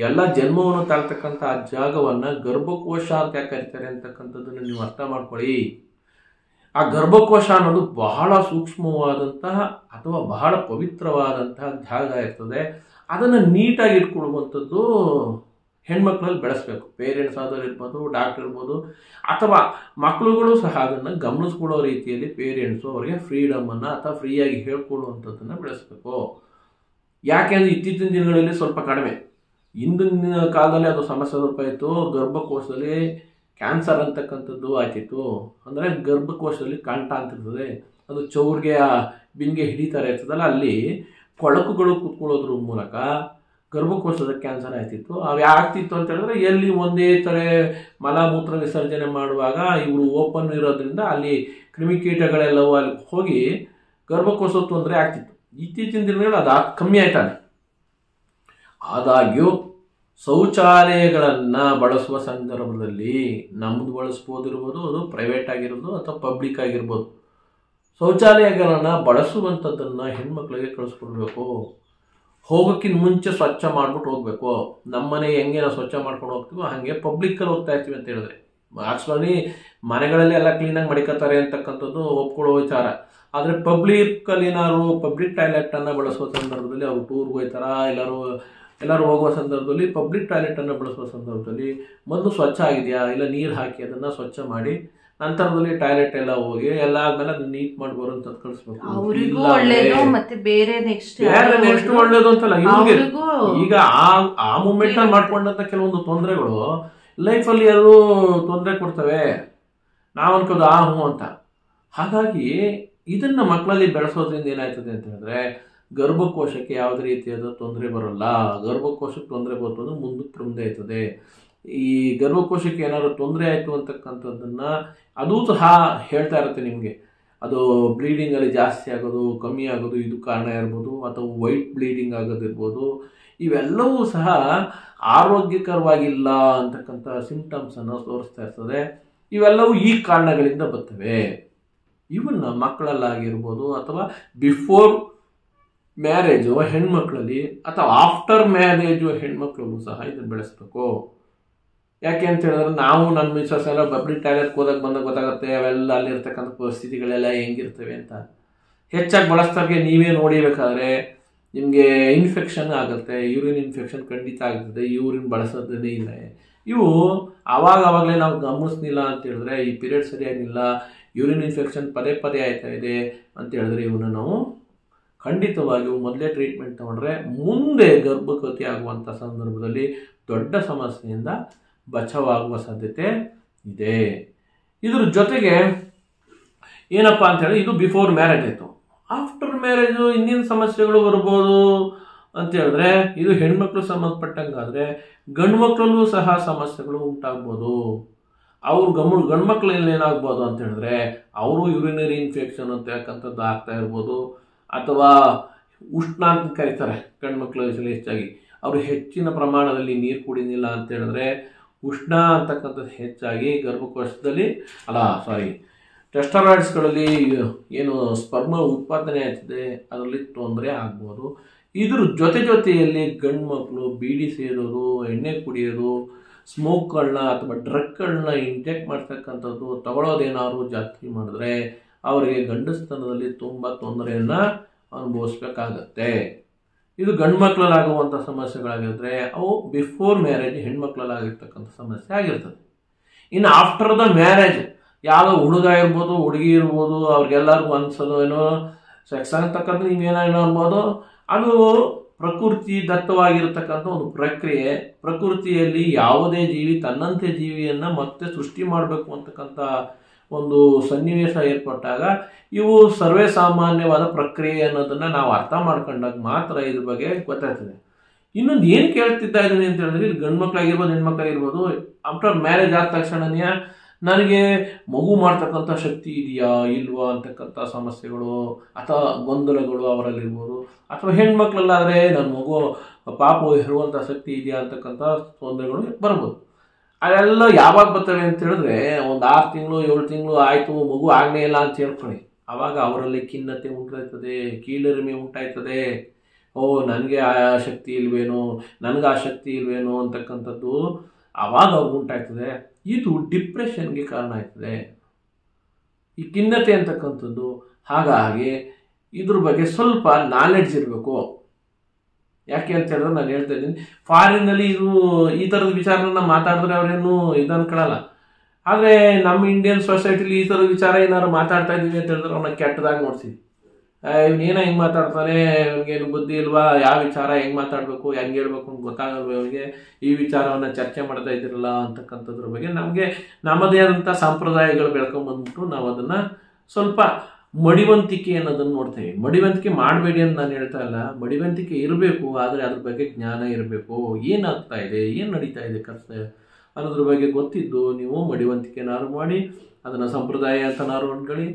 ಎಲ್ಲ ಜನ್ಮವನ್ನು ತಾಳ್ತಕ್ಕಂಥ ಆ ಜಾಗವನ್ನ ಗರ್ಭಕೋಶ ಅಂತ ಯಾಕೆ ಕರೀತಾರೆ ಅಂತಕ್ಕಂಥದ್ದನ್ನು ನೀವು ಅರ್ಥ ಮಾಡ್ಕೊಳ್ಳಿ. ಆ ಗರ್ಭಕೋಶ ಅನ್ನೋದು ಬಹಳ ಸೂಕ್ಷ್ಮವಾದಂತಹ ಅಥವಾ ಬಹಳ ಪವಿತ್ರವಾದಂತಹ ಜಾಗ ಇರ್ತದೆ. ಅದನ್ನು ನೀಟಾಗಿ ಇಟ್ಕೊಳ್ಳುವಂಥದ್ದು ಹೆಣ್ಮಕ್ಳಲ್ಲಿ ಬೆಳೆಸ್ಬೇಕು. ಪೇರೆಂಟ್ಸ್ ಆದವ್ರು ಇರ್ಬೋದು, ಡಾಕ್ಟರ್ ಇರ್ಬೋದು, ಅಥವಾ ಮಕ್ಕಳುಗಳು ಸಹ ಅದನ್ನು ಗಮನಿಸ್ಕೊಳ್ಳೋ ರೀತಿಯಲ್ಲಿ ಪೇರೆಂಟ್ಸು ಅವರಿಗೆ ಫ್ರೀಡಮನ್ನು ಅಥವಾ ಫ್ರೀಯಾಗಿ ಹೇಳ್ಕೊಳ್ಳುವಂಥದ್ದನ್ನು ಬೆಳೆಸ್ಬೇಕು. ಯಾಕೆಂದರೆ ಇತ್ತೀಚಿನ ದಿನಗಳಲ್ಲಿ ಸ್ವಲ್ಪ ಕಡಿಮೆ, ಹಿಂದಿನ ಕಾಲದಲ್ಲಿ ಅದು ಸಮಸ್ಯೆ ಸ್ವಲ್ಪ ಇತ್ತು. ಗರ್ಭಕೋಶದಲ್ಲಿ ಕ್ಯಾನ್ಸರ್ ಅಂತಕ್ಕಂಥದ್ದು ಆಯ್ತಿತ್ತು. ಅಂದರೆ ಗರ್ಭಕೋಶದಲ್ಲಿ ಕಂಠ ಅಂತಿರ್ತದೆ, ಅದು ಚೌರ್ಗೆ ಬಿಂಗೆ ಹಿಡಿತಾರೆ ಇರ್ತದಲ್ಲ, ಅಲ್ಲಿ ಕೊಳಕುಗಳು ಕೂತ್ಕೊಳ್ಳೋದ್ರ ಮೂಲಕ ಗರ್ಭಕೋಶದ ಕ್ಯಾನ್ಸರ್ ಆಯ್ತಿತ್ತು. ಅವು ಆಗ್ತಿತ್ತು ಅಂತ ಹೇಳಿದ್ರೆ ಎಲ್ಲಿ ಒಂದೇ ಥರ ಮಲಮೂತ್ರ ವಿಸರ್ಜನೆ ಮಾಡುವಾಗ ಇವರು ಓಪನ್ ಇರೋದ್ರಿಂದ ಅಲ್ಲಿ ಕ್ರಿಮಿಕೀಟಗಳೆಲ್ಲವೂ ಅಲ್ಲಿ ಹೋಗಿ ಗರ್ಭಕೋಶ ತೊಂದರೆ ಆಗ್ತಿತ್ತು. ಇತ್ತೀಚಿನ ದಿನಗಳು ಅದು ಕಮ್ಮಿ ಆಯ್ತಾನೆ. ಆದಾಗ್ಯೂ ಶೌಚಾಲಯಗಳನ್ನು ಬಳಸುವ ಸಂದರ್ಭದಲ್ಲಿ ನಮ್ಮದು ಬಳಸ್ಬೋದಿರ್ಬೋದು, ಅದು ಪ್ರೈವೇಟ್ ಆಗಿರ್ಬೋದು ಅಥವಾ ಪಬ್ಲಿಕ್ ಆಗಿರ್ಬೋದು, ಶೌಚಾಲಯಗಳನ್ನು ಬಳಸುವಂಥದ್ದನ್ನು ಹೆಣ್ಮಕ್ಳಿಗೆ ಕಳಿಸ್ಕೊಡ್ಬೇಕು. ಹೋಗೋಕ್ಕಿಂತ ಮುಂಚೆ ಸ್ವಚ್ಛ ಮಾಡ್ಬಿಟ್ಟು ಹೋಗ್ಬೇಕು. ನಮ್ಮನೆ ಹೆಂಗೆ ನಾವು ಸ್ವಚ್ಛ ಮಾಡ್ಕೊಂಡು ಹೋಗ್ತೀವೋ ಹಾಗೆ ಪಬ್ಲಿಕ್ಕಲ್ಲಿ ಹೋಗ್ತಾ ಇರ್ತೀವಿ ಅಂತ ಹೇಳಿದ್ರೆ, ಆಕ್ಚುಲಿ ಮನೆಗಳಲ್ಲಿ ಎಲ್ಲ ಕ್ಲೀನಾಗಿ ಮಡಿಕೋತಾರೆ ಅಂತಕ್ಕಂಥದ್ದು ಒಪ್ಕೊಳ್ಳೋ ವಿಚಾರ. ಆದರೆ ಪಬ್ಲಿಕ್ಕಲ್ಲಿ ಏನಾದ್ರು ಪಬ್ಲಿಕ್ ಟಾಯ್ಲೆಟನ್ನು ಬಳಸುವ ಸಂದರ್ಭದಲ್ಲಿ ಅವರು ಟೂರ್ಗೆ ಹೋಗ್ತಾರ, ಎಲ್ಲರೂ ಹೋಗುವ ಸಂದರ್ಭದಲ್ಲಿ ಪಬ್ಲಿಕ್ ಟಾಯ್ಲೆಟನ್ನು ಬಳಸುವ ಸಂದರ್ಭದಲ್ಲಿ ಮೊದಲು ಸ್ವಚ್ಛ ಆಗಿದೆಯಾ ಇಲ್ಲ ನೀರು ಹಾಕಿ ಅದನ್ನು ಸ್ವಚ್ಛ ಮಾಡಿ ನಂತರದಲ್ಲಿ ಟಾಯ್ಲೆಟ್ ಎಲ್ಲ ಹೋಗಿ ಎಲ್ಲ ಆದ್ಮೇಲೆ ಅದನ್ನ ನೀಟ್ ಮಾಡಿ ಬರುವಂತದ್ದು ಕಳಿಸ್ಬೇಕು. ನೆಕ್ಸ್ಟ್ ಒಳ್ಳೇದು ಅಂತಲ್ಲ ಇವ್ರಿಗೆ. ಈಗ ಆ ಮೂಮೆಂಟ್ ಅಲ್ಲಿ ಮಾಡ್ಕೊಂಡಂತ ಕೆಲವೊಂದು ತೊಂದರೆಗಳು ಲೈಫಲ್ಲಿ ಅದು ತೊಂದರೆ ಕೊಡ್ತವೆ. ನಾವು ಅನ್ಕೋದು ಹ್ಞೂ ಅಂತ. ಹಾಗಾಗಿ ಇದನ್ನು ಮಕ್ಕಳಲ್ಲಿ ಬೆಳೆಸೋದ್ರಿಂದ ಏನಾಯ್ತದೆ ಅಂತ ಹೇಳಿದ್ರೆ ಗರ್ಭಕೋಶಕ್ಕೆ ಯಾವುದೇ ರೀತಿಯಾದ ತೊಂದರೆ ಬರೋಲ್ಲ. ಗರ್ಭಕೋಶಕ್ಕೆ ತೊಂದರೆ ಬರ್ತದೆ ಮುಂದೆ ಆಯ್ತದೆ. ಈ ಗರ್ಭಕೋಶಕ್ಕೆ ಏನಾದ್ರು ತೊಂದರೆ ಆಯಿತು ಅಂತಕ್ಕಂಥದ್ದನ್ನು ಅದೂ ಸಹ ಹೇಳ್ತಾ ಇರುತ್ತೆ ನಿಮಗೆ. ಅದು ಬ್ಲೀಡಿಂಗಲ್ಲಿ ಜಾಸ್ತಿ ಆಗೋದು ಕಮ್ಮಿ ಆಗೋದು ಇದು ಕಾರಣ ಇರ್ಬೋದು, ಅಥವಾ ವೈಟ್ ಬ್ಲೀಡಿಂಗ್ ಆಗೋದಿರ್ಬೋದು. ಇವೆಲ್ಲವೂ ಸಹ ಆರೋಗ್ಯಕರವಾಗಿಲ್ಲ ಅಂತಕ್ಕಂಥ ಸಿಂಪ್ಟಮ್ಸನ್ನು ತೋರಿಸ್ತಾ ಇರ್ತದೆ. ಇವೆಲ್ಲವೂ ಈ ಕಾರಣಗಳಿಂದ ಬರ್ತವೆ. ಇವನ್ನ ಮಕ್ಕಳಲ್ಲಾಗಿರ್ಬೋದು ಅಥವಾ ಬಿಫೋರ್ ಮ್ಯಾರೇಜು ಹೆಣ್ಮಕ್ಳಲ್ಲಿ ಅಥವಾ ಆಫ್ಟರ್ ಮ್ಯಾರೇಜು ಹೆಣ್ಮಕ್ಳಲ್ಲೂ ಸಹ ಇದನ್ನು ಬೆಳೆಸ್ಬೇಕು. ಯಾಕೆ ಅಂತ ಹೇಳಿದ್ರೆ ನಾವು ನಮ್ಮ ಮಿಸ್ಸಸ್ ಎಲ್ಲ ಪಬ್ಲಿಕ್ ಟಾಯ್ಲೆಟ್ಗೆ ಹೋದಾಗ ಬಂದಾಗ ಗೊತ್ತಾಗುತ್ತೆ ಅವೆಲ್ಲ ಅಲ್ಲಿರ್ತಕ್ಕಂಥ ಪರಿಸ್ಥಿತಿಗಳೆಲ್ಲ ಹೆಂಗಿರ್ತವೆ ಅಂತ. ಹೆಚ್ಚಾಗಿ ಬಳಸ್ತಾಗೆ ನೀವೇ ನೋಡಿಬೇಕಾದ್ರೆ ನಿಮಗೆ ಇನ್ಫೆಕ್ಷನ್ ಆಗುತ್ತೆ, ಯೂರಿನ್ ಇನ್ಫೆಕ್ಷನ್ ಖಂಡಿತ ಆಗ್ತದೆ. ಯೂರಿನ್ ಬಳಸೋದೇ ಇಲ್ಲ. ಇವು ಆವಾಗಲೇ ನಾವು ಗಮನಿಸ್ಲಿಲ್ಲ ಅಂತ ಹೇಳಿದ್ರೆ ಈ ಪೀರಿಯಡ್ ಸರಿಯಾಗಿಲ್ಲ, ಯೂರಿನ್ ಇನ್ಫೆಕ್ಷನ್ ಪದೇ ಆಯ್ತಾ ಇದೆ ಅಂತ ಹೇಳಿದ್ರೆ ಇವನ್ನ ನಾವು ಖಂಡಿತವಾಗಿಯೂ ಮೊದಲೇ ಟ್ರೀಟ್ಮೆಂಟ್ ತಗೊಂಡ್ರೆ ಮುಂದೆ ಗರ್ಭವತಿ ಆಗುವಂಥ ಸಂದರ್ಭದಲ್ಲಿ ದೊಡ್ಡ ಸಮಸ್ಯೆಯಿಂದ ಬಚಾವಾಗುವ ಸಾಧ್ಯತೆ ಇದೆ. ಇದ್ರ ಜೊತೆಗೆ ಏನಪ್ಪ ಅಂತ ಹೇಳಿ ಇದು ಬಿಫೋರ್ ಮ್ಯಾರೇಜ್ ಆಯಿತು. ಆಫ್ಟರ್ ಮ್ಯಾರೇಜು ಇನ್ನೇನು ಸಮಸ್ಯೆಗಳು ಬರ್ಬೋದು ಅಂತ ಹೇಳಿದ್ರೆ ಇದು ಹೆಣ್ಮಕ್ಳು ಸಂಬಂಧಪಟ್ಟಂಗಾದರೆ ಗಂಡು ಮಕ್ಕಳಲ್ಲೂ ಸಹ ಸಮಸ್ಯೆಗಳು ಉಂಟಾಗ್ಬೋದು. ಅವ್ರು ಗಂಡು ಮಕ್ಕಳಲ್ಲಿ ಏನಾಗ್ಬೋದು ಅಂತ ಹೇಳಿದ್ರೆ ಅವರು ಯೂರಿನರಿ ಇನ್ಫೆಕ್ಷನ್ ಅಂತಕ್ಕಂಥದ್ದು ಆಗ್ತಾ ಇರ್ಬೋದು, ಅಥವಾ ಉಷ್ಣ ಅಂತ ಕರೀತಾರೆ ಗಂಡು ಮಕ್ಕಳಲ್ಲಿ ಹೆಚ್ಚಾಗಿ. ಅವರು ಹೆಚ್ಚಿನ ಪ್ರಮಾಣದಲ್ಲಿ ನೀರು ಕುಡಿದಿಲ್ಲ ಅಂತ ಹೇಳಿದ್ರೆ ಉಷ್ಣ ಅಂತಕ್ಕಂಥದ್ದು ಹೆಚ್ಚಾಗಿ ಗರ್ಭಕೋಶದಲ್ಲಿ ಟೆಸ್ಟರಾಯ್ಡ್ಸ್ಗಳಲ್ಲಿ ಏನು ಸ್ಪರ್ಮ ಉತ್ಪಾದನೆ ಆಗ್ತದೆ ಅದರಲ್ಲಿ ತೊಂದರೆ ಆಗ್ಬೋದು. ಇದ್ರ ಜೊತೆಯಲ್ಲಿ ಗಂಡು ಮಕ್ಕಳು ಬೀಡಿ ಸೇರೋದು, ಎಣ್ಣೆ ಕುಡಿಯೋದು, ಸ್ಮೋಕ್ಗಳನ್ನ ಅಥವಾ ಡ್ರಗ್ಗಳನ್ನ ಇಂಜೆಕ್ಟ್ ಮಾಡ್ತಕ್ಕಂಥದ್ದು ತಗೊಳ್ಳೋದೇನಾದ್ರು ಜಾಸ್ತಿ ಮಾಡಿದ್ರೆ ಅವರಿಗೆ ಗಂಡಸ್ತನದಲ್ಲಿ ತುಂಬ ತೊಂದರೆಯನ್ನು ಅನುಭವಿಸ್ಬೇಕಾಗತ್ತೆ. ಇದು ಗಂಡು ಮಕ್ಕಳಲ್ಲಾಗುವಂಥ ಸಮಸ್ಯೆಗಳಾಗಿದ್ರೆ ಅವು ಬಿಫೋರ್ ಮ್ಯಾರೇಜ್ ಹೆಣ್ಮಕ್ಳಲ್ಲಾಗಿರ್ತಕ್ಕಂಥ ಸಮಸ್ಯೆ ಆಗಿರ್ತದೆ. ಇನ್ನು ಆಫ್ಟರ್ ದ ಮ್ಯಾರೇಜ್ ಯಾವುದೋ ಹುಡುಗ ಇರ್ಬೋದು ಹುಡುಗಿ ಇರ್ಬೋದು ಅವ್ರಿಗೆಲ್ಲರಿಗೂ ಅನ್ಸೋದು ಏನೋ ಸೆಕ್ಸ್ ಅಂತಕ್ಕಂಥ ನೀವೇನೋ ಅನ್ಬೋದು. ಅದು ಪ್ರಕೃತಿ ದತ್ತವಾಗಿರ್ತಕ್ಕಂಥ ಒಂದು ಪ್ರಕ್ರಿಯೆ. ಪ್ರಕೃತಿಯಲ್ಲಿ ಯಾವುದೇ ಜೀವಿ ತನ್ನಂತೆ ಜೀವಿಯನ್ನು ಮತ್ತೆ ಸೃಷ್ಟಿ ಮಾಡಬೇಕು ಅಂತಕ್ಕಂಥ ಒಂದು ಸನ್ನಿವೇಶ ಏರ್ಪಟ್ಟಾಗ ಇವು ಸರ್ವೇ ಸಾಮಾನ್ಯವಾದ ಪ್ರಕ್ರಿಯೆ ಅನ್ನೋದನ್ನು ನಾವು ಅರ್ಥ ಮಾಡ್ಕೊಂಡಾಗ ಮಾತ್ರ ಇದ್ರ ಬಗ್ಗೆ ಗೊತ್ತಾಗ್ತದೆ. ಇನ್ನೊಂದು ಏನು ಕೇಳ್ತಿದ್ದ ಇದ್ದೀನಿ ಅಂತ ಹೇಳಿದ್ರೆ ಇಲ್ಲಿ ಗಂಡು ಮಕ್ಕಳಾಗಿರ್ಬೋದು ಹೆಣ್ಮಕ್ಳಾಗಿರ್ಬೋದು ಆಫ್ಟರ್ ಮ್ಯಾರೇಜ್ ಆದ ತಕ್ಷಣನೇ ನನಗೆ ಮಗು ಮಾಡ್ತಕ್ಕಂಥ ಶಕ್ತಿ ಇದೆಯಾ ಇಲ್ವಾ ಅಂತಕ್ಕಂಥ ಸಮಸ್ಯೆಗಳು ಅಥವಾ ಗೊಂದಲಗಳು ಅವರಲ್ಲಿರ್ಬೋದು. ಅಥವಾ ಹೆಣ್ಮಕ್ಳಲ್ಲಾದರೆ ನನ್ನ ಮಗು ಪಾಪು ಇರುವಂಥ ಶಕ್ತಿ ಇದೆಯಾ ಅಂತಕ್ಕಂಥ ತೊಂದರೆಗಳು ಬರ್ಬೋದು. ಅದೆಲ್ಲ ಯಾವಾಗ ಬರ್ತವೆ ಅಂತ ಹೇಳಿದ್ರೆ ಒಂದು 6 ತಿಂಗಳು 7 ತಿಂಗಳು ಆಯಿತು ಮಗು ಆಗಲೇ ಇಲ್ಲ ಅಂತ ಹೇಳ್ಕೊಳ್ಳಿ. ಆವಾಗ ಅವರಲ್ಲಿ ಖಿನ್ನತೆ ಉಂಟಾಯ್ತದೆ, ಕೀಳರಿಮೆ ಉಂಟಾಯ್ತದೆ. ನನಗೆ ಆ ಶಕ್ತಿ ಇಲ್ವೇನೋ, ನನಗೆ ಆ ಶಕ್ತಿ ಇಲ್ವೇನೋ ಅಂತಕ್ಕಂಥದ್ದು ಆವಾಗ ಅವ್ರಿಗೆ ಉಂಟಾಗ್ತದೆ. ಇದು ಡಿಪ್ರೆಷನ್ಗೆ ಕಾರಣ ಆಗ್ತದೆ ಈ ಖಿನ್ನತೆ ಅಂತಕ್ಕಂಥದ್ದು. ಹಾಗಾಗಿ ಇದ್ರ ಬಗ್ಗೆ ಸ್ವಲ್ಪ ನಾಲೆಡ್ಜ್ ಇರಬೇಕು. ಯಾಕೆ ಅಂತ ಹೇಳಿದ್ರೆ ನಾನು ಹೇಳ್ತಾ ಇದ್ದೀನಿ, ಫಾರಿನ್ನಲ್ಲಿ ಇದು ಈ ಥರದ ವಿಚಾರನ ಮಾತಾಡಿದ್ರೆ ಅವರೇನು ಇದು ಅನ್ಕೊಳ್ಳಲ್ಲ. ಆದರೆ ನಮ್ಮ ಇಂಡಿಯನ್ ಸೊಸೈಟಿಲಿ ಈ ಥರದ ವಿಚಾರ ಏನಾದ್ರು ಮಾತಾಡ್ತಾ ಇದ್ದೀವಿ ಅಂತ ಹೇಳಿದ್ರೆ ಅವನ್ನ ಕೆಟ್ಟದಾಗಿ ನೋಡ್ತೀವಿ. ಇವನೇನೋ ಹೆಂಗೆ ಮಾತಾಡ್ತಾನೆ, ಇವನಿಗೇನು ಬುದ್ಧಿ ಇಲ್ವಾ, ಯಾವ ವಿಚಾರ ಹೆಂಗೆ ಮಾತಾಡಬೇಕು ಹೆಂಗೆ ಹೇಳ್ಬೇಕು ಅಂತ ಗೊತ್ತಾಗಲ್ವ ಅವನಿಗೆ, ಈ ವಿಚಾರವನ್ನು ಚರ್ಚೆ ಮಾಡ್ತಾ ಇದ್ದಿರಲ್ಲ ಅಂತಕ್ಕಂಥದ್ರ ಬಗ್ಗೆ ನಮಗೆ ನಮ್ಮದೇ ಆದಂಥ ಸಂಪ್ರದಾಯಗಳು ಬೆಳ್ಕೊಂಬಂದ್ಬಿಟ್ಟು ನಾವು ಅದನ್ನು ಸ್ವಲ್ಪ ಮಡಿವಂತಿಕೆ ಅನ್ನೋದನ್ನು ನೋಡ್ತೇವೆ. ಮಡಿವಂತಿಕೆ ಮಾಡಬೇಡಿ ಅಂತ ನಾನು ಹೇಳ್ತಾ ಇಲ್ಲ, ಮಡಿವಂತಿಕೆ ಇರಬೇಕು. ಆದರೆ ಅದ್ರ ಬಗ್ಗೆ ಜ್ಞಾನ ಇರಬೇಕು. ಏನಾಗ್ತಾ ಇದೆ, ಏನು ನಡೀತಾ ಇದೆ ಕರ್ತ ಅನ್ನೋದ್ರ ಬಗ್ಗೆ ಗೊತ್ತಿದ್ದು ನೀವು ಮಡಿವಂತಿಕೆನಾರು ಮಾಡಿ ಅದನ್ನು ಸಂಪ್ರದಾಯ ಅಂತನಾರು ಅಂದ್ಕೊಳ್ಳಿ.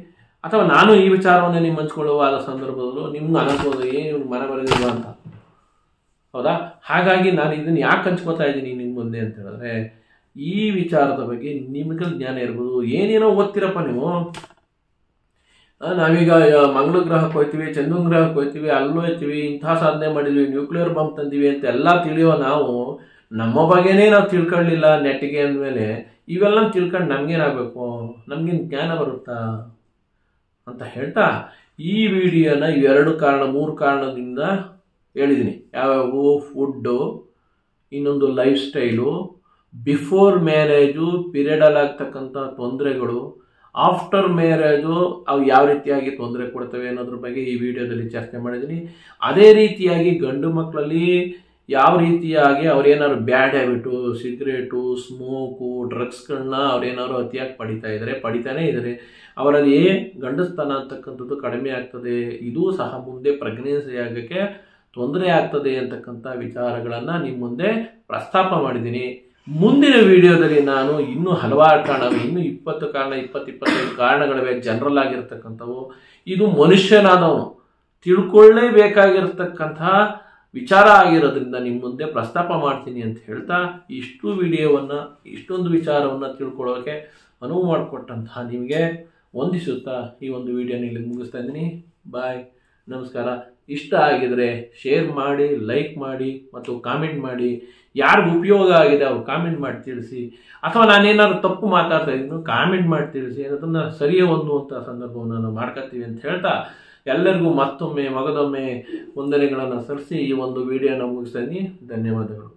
ಅಥವಾ ನಾನು ಈ ವಿಚಾರವನ್ನು ನಿಮ್ಮ ಹಂಚ್ಕೊಳ್ಳುವ ಸಂದರ್ಭದಲ್ಲೂ ನಿಮ್ಗೆ ಅನಿಸ್ಬೋದು ಏನು ಮನೆ ಬರೋದಿಲ್ವ ಅಂತ. ಹೌದಾ? ಹಾಗಾಗಿ ನಾನು ಇದನ್ನು ಯಾಕೆ ಹಂಚ್ಕೋತಾ ಇದ್ದೀನಿ ನಿಮ್ಮ ಮುಂದೆ ಅಂತ ಹೇಳಿದ್ರೆ ಈ ವಿಚಾರದ ಬಗ್ಗೆ ನಿಮಗೆ ಜ್ಞಾನ ಇರ್ಬೋದು. ಏನೇನೋ ಓದ್ತಿರಪ್ಪ ನೀವು. ನಾವೀಗ ಮಂಗಳ ಗ್ರಹಕ್ಕೆ ಹೋಗ್ತೀವಿ, ಚಂದ್ರನ ಗ್ರಹಕ್ಕೆ ಹೋಗ್ತೀವಿ, ಅಲ್ಲೂ ಹೋಗ್ತೀವಿ, ಇಂಥ ಸಾಧನೆ ಮಾಡಿದ್ವಿ, ನ್ಯೂಕ್ಲಿಯರ್ ಬಾಂಬ್ ತಂದೀವಿ ಅಂತ ಎಲ್ಲ ತಿಳಿಯೋ ನಾವು ನಮ್ಮ ಬಗ್ಗೆನೇ ನಾವು ತಿಳ್ಕೊಳ್ಳಿಲ್ಲ ನೆಟ್ಟಿಗೆ ಅಂದಮೇಲೆ ಇವೆಲ್ಲ ತಿಳ್ಕೊಂಡು ನಮಗೇನಾಗಬೇಕು, ನಮಗೇನು ಜ್ಞಾನ ಬರುತ್ತಾ ಅಂತ ಹೇಳ್ತಾ ಈ ವಿಡಿಯೋನ 3 ಕಾರಣದಿಂದ ಹೇಳಿದ್ದೀನಿ. ಯಾವ್ಯಾವು? ಫುಡ್ಡು, ಇನ್ನೊಂದು ಲೈಫ್ ಸ್ಟೈಲು, ಬಿಫೋರ್ ಮ್ಯಾರೇಜು ಪೀರಿಯಡಲ್ಲಿ ಆಗ್ತಕ್ಕಂಥ ತೊಂದರೆಗಳು, ಆಫ್ಟರ್ ಮ್ಯಾರೇಜು ಅವು ಯಾವ ರೀತಿಯಾಗಿ ತೊಂದರೆ ಕೊಡ್ತವೆ ಅನ್ನೋದ್ರ ಬಗ್ಗೆ ಈ ವಿಡಿಯೋದಲ್ಲಿ ಚರ್ಚೆ ಮಾಡಿದ್ದೀನಿ. ಅದೇ ರೀತಿಯಾಗಿ ಗಂಡು ಮಕ್ಕಳಲ್ಲಿ ಯಾವ ರೀತಿಯಾಗಿ ಅವ್ರೇನಾದ್ರು ಬ್ಯಾಡ್ ಹ್ಯಾಬಿಟು, ಸಿಗರೇಟು, ಸ್ಮೋಕು, ಡ್ರಗ್ಸ್ಗಳನ್ನ ಅವ್ರೇನಾದ್ರು ಅತಿಯಾಗಿ ಪಡಿತಾನೇ ಇದ್ದಾರೆ, ಅವರಲ್ಲಿ ಗಂಡಸ್ತನ ಅಂತಕ್ಕಂಥದ್ದು ಕಡಿಮೆ ಆಗ್ತದೆ, ಇದೂ ಸಹ ಮುಂದೆ ಪ್ರೆಗ್ನೆನ್ಸಿ ಆಗೋಕ್ಕೆ ತೊಂದರೆ ಆಗ್ತದೆ ಅಂತಕ್ಕಂಥ ವಿಚಾರಗಳನ್ನು ನಿಮ್ಮ ಮುಂದೆ ಪ್ರಸ್ತಾಪ ಮಾಡಿದ್ದೀನಿ. ಮುಂದಿನ ವಿಡಿಯೋದಲ್ಲಿ ನಾನು ಇನ್ನೂ ಹಲವಾರು ಕಾರಣಗಳು, ಇನ್ನೂ 20 ಕಾರಣ 25 ಕಾರಣಗಳಿವೆ ಜನರಲ್ ಆಗಿರ್ತಕ್ಕಂಥವು. ಇದು ಮನುಷ್ಯನಾದವನು ತಿಳ್ಕೊಳ್ಳೇಬೇಕಾಗಿರ್ತಕ್ಕಂತಹ ವಿಚಾರ ಆಗಿರೋದ್ರಿಂದ ನಿಮ್ಮ ಮುಂದೆ ಪ್ರಸ್ತಾಪ ಮಾಡ್ತೀನಿ ಅಂತ ಹೇಳ್ತಾ ಇಷ್ಟೊಂದು ವಿಚಾರವನ್ನು ತಿಳ್ಕೊಳ್ಳೋಕೆ ಅನುವು ಮಾಡಿಕೊಟ್ಟಂತಹ ನಿಮಗೆ ವಂದಿಸುತ್ತಾ ಈ ಒಂದು ವಿಡಿಯೋನ ಇಲ್ಲಿ ಮುಗಿಸ್ತಾ ಇದ್ದೀನಿ. ಬಾಯ್, ನಮಸ್ಕಾರ. ಇಷ್ಟ ಆಗಿದರೆ ಶೇರ್ ಮಾಡಿ, ಲೈಕ್ ಮಾಡಿ ಮತ್ತು ಕಾಮೆಂಟ್ ಮಾಡಿ. ಯಾರಿಗೂ ಉಪಯೋಗ ಆಗಿದೆ ಅವ್ರು ಕಾಮೆಂಟ್ ಮಾಡಿ ತಿಳಿಸಿ, ಅಥವಾ ನಾನೇನಾದ್ರು ತಪ್ಪು ಮಾತಾಡ್ತಾ ಇದ್ದೀನಿ ಕಾಮೆಂಟ್ ಮಾಡಿ ತಿಳಿಸಿ, ಅದನ್ನು ಸರಿಯೇ ಹೊಂದುವಂಥ ಸಂದರ್ಭವನ್ನು ನಾವು ಮಾಡ್ಕೊತೀವಿ ಅಂತ ಹೇಳ್ತಾ ಎಲ್ಲರಿಗೂ ಮತ್ತೊಮ್ಮೆ ಮಗದೊಮ್ಮೆ ವಂದನೆಗಳನ್ನು ಸಲ್ಲಿಸಿ ಈ ಒಂದು ವಿಡಿಯೋನ ಮುಗಿಸ್ತಾ ಇದ್ದೀನಿ. ಧನ್ಯವಾದಗಳು.